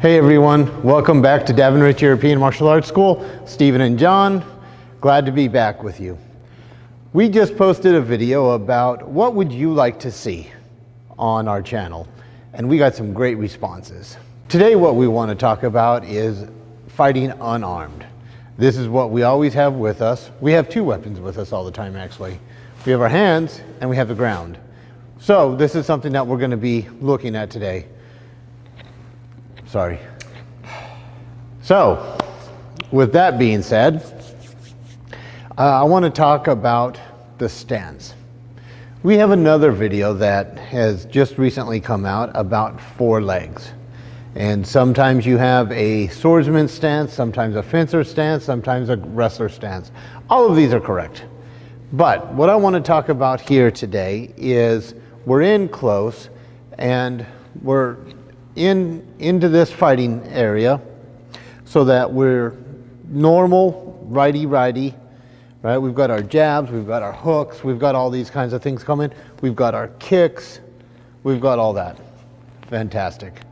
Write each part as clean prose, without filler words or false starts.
Hey everyone, welcome back to Davin Rich European Martial Arts School. Stephen and John, glad to be back with you. We just posted a video about what would you like to see on our channel, and we got some great responses. Today what we want to talk about is fighting unarmed. This is what we always have with us. We have two weapons with us all the time actually. We have our hands and we have the ground. So this is something that we're going to be looking at today. Sorry. So, with that being said, I want to talk about the stance. We have another video that has just recently come out about four legs. And sometimes you have a swordsman stance, sometimes a fencer stance, sometimes a wrestler stance. All of these are correct. But what I want to talk about here today is we're in close and we're into this fighting area so that we're normal righty-righty, right? We've got our jabs, we've got our hooks, we've got all these kinds of things coming. We've got our kicks, we've got all that. Fantastic.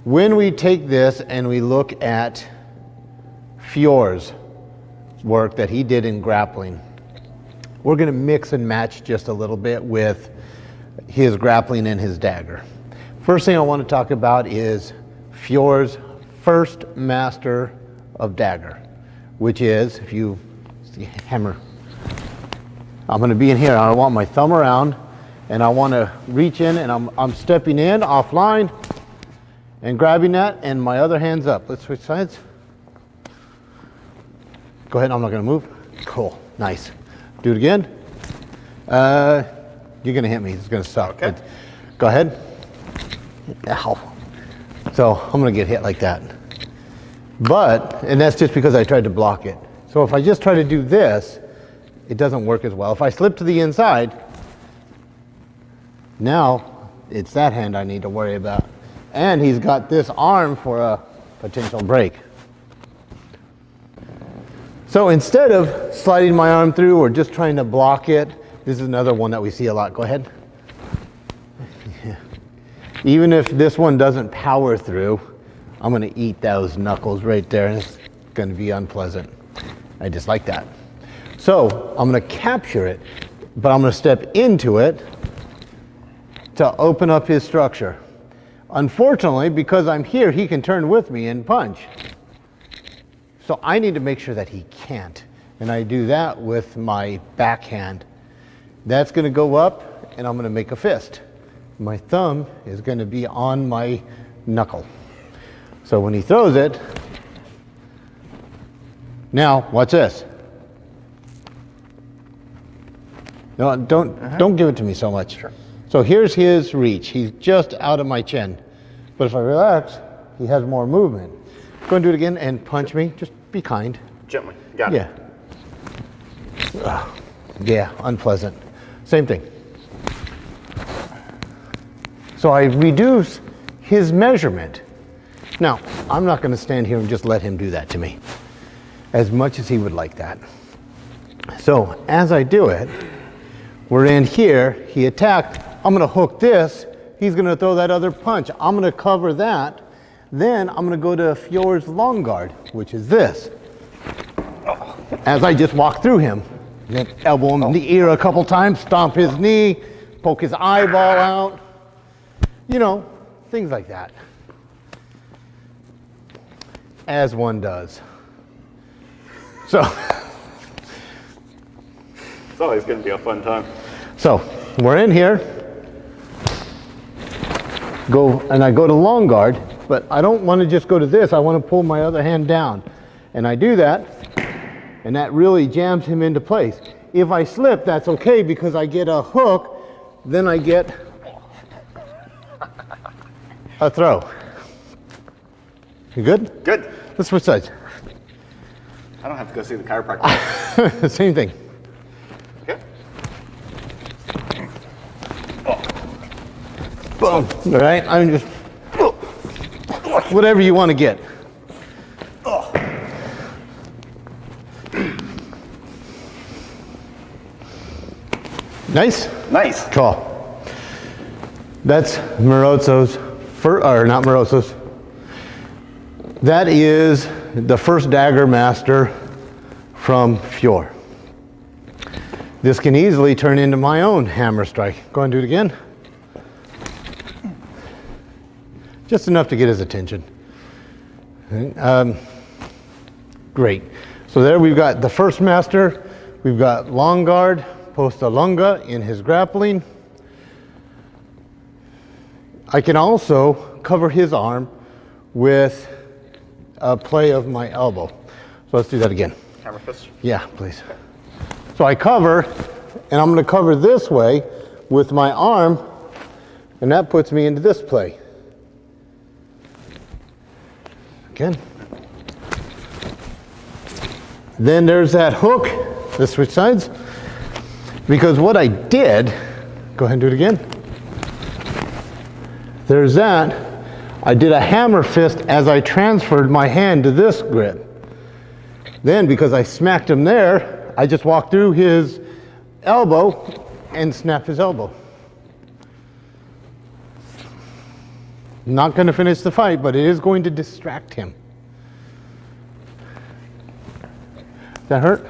When we take this and we look at Fior's work that he did in grappling, we're going to mix and match just a little bit with his grappling and his dagger. First thing I want to talk about is Fior's first Master of Dagger, which is, if you see hammer, I'm going to be in here. I want my thumb around and I want to reach in and I'm stepping in offline and grabbing that and my other hand's up. Let's switch sides. Go ahead, I'm not going to move. Cool, nice. Do it again. You're going to hit me, it's going to suck. Okay. Go ahead. Ow. So I'm going to get hit like that. And that's just because I tried to block it. So if I just try to do this, it doesn't work as well. If I slip to the inside, now it's that hand I need to worry about. And he's got this arm for a potential break. So instead of sliding my arm through or just trying to block it, this is another one that we see a lot. Go ahead. Even if this one doesn't power through, I'm going to eat those knuckles right there and it's going to be unpleasant. I just like that. So I'm going to capture it, but I'm going to step into it to open up his structure. Unfortunately, because I'm here, he can turn with me and punch. So I need to make sure that he can't. And I do that with my backhand. That's going to go up and I'm going to make a fist. My thumb is going to be on my knuckle. So when he throws it, now watch this. No, don't give it to me so much. Sure. So here's his reach. He's just out of my chin. But if I relax, he has more movement. Go and do it again and punch me. Just be kind. Gently. Got it. Yeah. Yeah, unpleasant. Same thing. So I reduce his measurement. Now, I'm not going to stand here and just let him do that to me, as much as he would like that. So as I do it, we're in here, he attacked, I'm going to hook this, he's going to throw that other punch. I'm going to cover that, then I'm going to go to Fior's long guard, which is this. As I just walk through him, elbow him in the ear a couple times, stomp his knee, poke his eyeball out. You know, things like that. As one does. So. It's always going to be a fun time. So, we're in here. I go to long guard, but I don't want to just go to this. I want to pull my other hand down. And I do that, and that really jams him into place. If I slip, that's okay because I get a hook, then I get a throw. You good? Good. Let's switch sides. I don't have to go see the chiropractor. Same thing. Okay. Boom. All right. I'm just whatever you want to get. Nice? Nice. Cool. That's Marozzo's, or not Marozzo's, That is the first dagger master from Fior. This can easily turn into my own hammer strike. Go ahead and do it again. Just enough to get his attention. Great. So there we've got the first master. We've got long guard, Posta Lunga in his grappling. I can also cover his arm with a play of my elbow. So let's do that again. Hammer fist? Yeah, please. So I cover, and I'm going to cover this way with my arm, and that puts me into this play. Again. Then there's that hook. Let's switch sides. Because what I did, go ahead and do it again. There's that. I did a hammer fist as I transferred my hand to this grip. Then, because I smacked him there, I just walked through his elbow and snapped his elbow. Not going to finish the fight, but it is going to distract him. Does that hurt?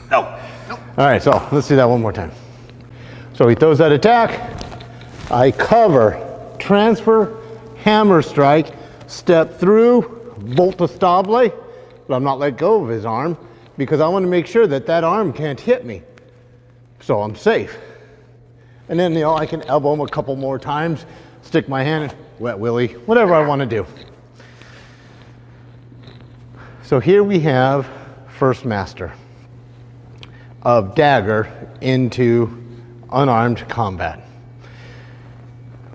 No. Nope. All right, so let's do that one more time. So he throws that attack. I cover, transfer, hammer strike, step through, volta stable, but I'm not let go of his arm because I want to make sure that that arm can't hit me. So I'm safe. And then, I can elbow him a couple more times, stick my hand in, wet willy, whatever I want to do. So here we have first master of dagger into unarmed combat.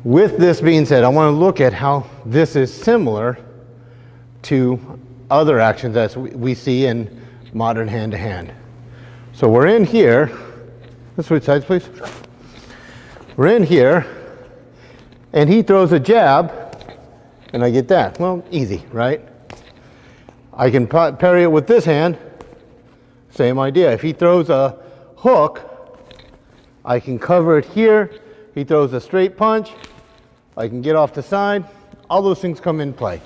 With this being said, I want to look at how this is similar to other actions that we see in modern hand-to-hand. So we're in here. Let's switch sides, please. Sure. We're in here, and he throws a jab, and I get that. Well, easy, right? I can parry it with this hand. Same idea. If he throws a hook, I can cover it here. He throws a straight punch. I can get off the side. All those things come in play.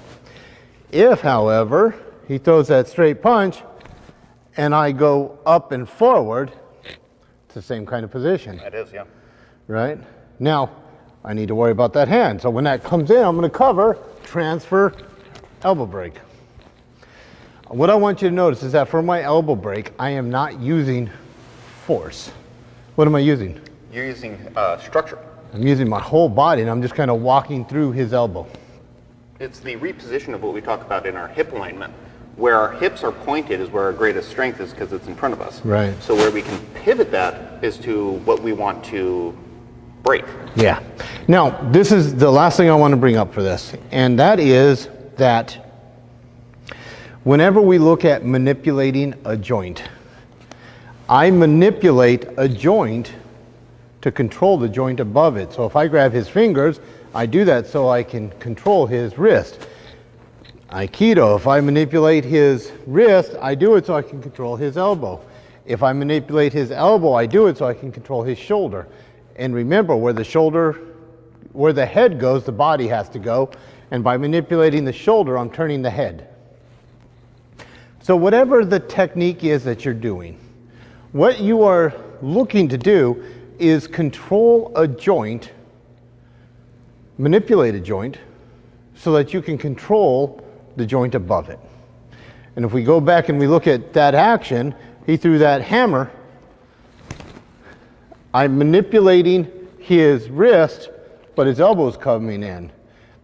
If, however, he throws that straight punch and I go up and forward, it's the same kind of position. It is, yeah. Right? Now, I need to worry about that hand. So when that comes in, I'm going to cover, transfer, elbow break. What I want you to notice is that for my elbow break, I am not using force. What am I using? You're using structure. I'm using my whole body, and I'm just kind of walking through his elbow. It's the reposition of what we talk about in our hip alignment. Where our hips are pointed is where our greatest strength is because it's in front of us. Right. So where we can pivot that is to what we want to break. Yeah. Now, this is the last thing I want to bring up for this, and that is that whenever we look at manipulating a joint, I manipulate a joint to control the joint above it. So if I grab his fingers, I do that so I can control his wrist. Aikido, if I manipulate his wrist, I do it so I can control his elbow. If I manipulate his elbow, I do it so I can control his shoulder. And remember, where the head goes, the body has to go. And by manipulating the shoulder, I'm turning the head. So whatever the technique is that you're doing, what you are looking to do is control a joint, manipulate a joint, so that you can control the joint above it. And if we go back and we look at that action, he threw that hammer. I'm manipulating his wrist, but his elbow's coming in.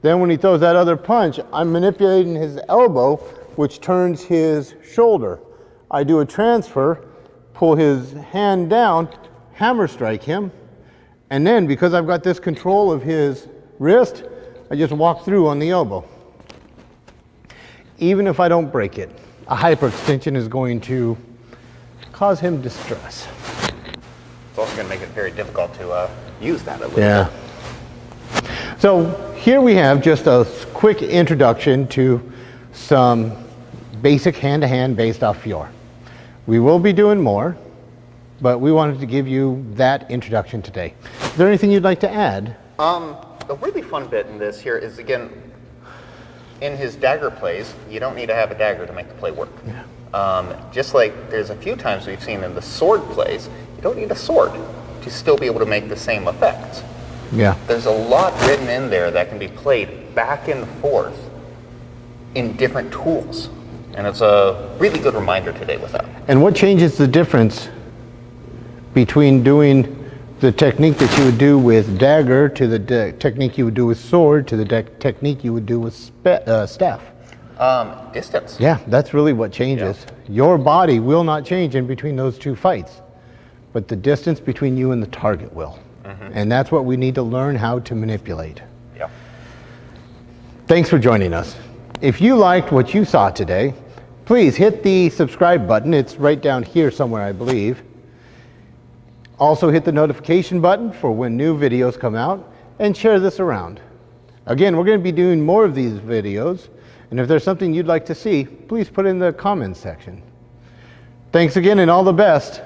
Then when he throws that other punch, I'm manipulating his elbow, which turns his shoulder. I do a transfer, pull his hand down, hammer strike him, and then because I've got this control of his wrist, I just walk through on the elbow. Even if I don't break it, a hyperextension is going to cause him distress. It's also going to make it very difficult to use that a little Yeah. bit. So here we have just a quick introduction to some basic hand-to-hand based off Fior. We will be doing more, but we wanted to give you that introduction today. Is there anything you'd like to add? A really fun bit in this here is, again, in his dagger plays, you don't need to have a dagger to make the play work. Just like there's a few times we've seen in the sword plays, you don't need a sword to still be able to make the same effects. Yeah. There's a lot written in there that can be played back and forth in different tools. And it's a really good reminder today with that. And what changes the difference between doing the technique that you would do with dagger to the technique you would do with sword to the technique you would do with staff? Distance. Yeah, that's really what changes. Your body will not change in between those two fights, but the distance between you and the target will. And that's what we need to learn how to manipulate. Yeah. Thanks for joining us. If you liked what you saw today, please hit the subscribe button. It's right down here somewhere, I believe. Also hit the notification button for when new videos come out, and share this around. Again, we're going to be doing more of these videos, and if there's something you'd like to see, please put it in the comments section. Thanks again and all the best.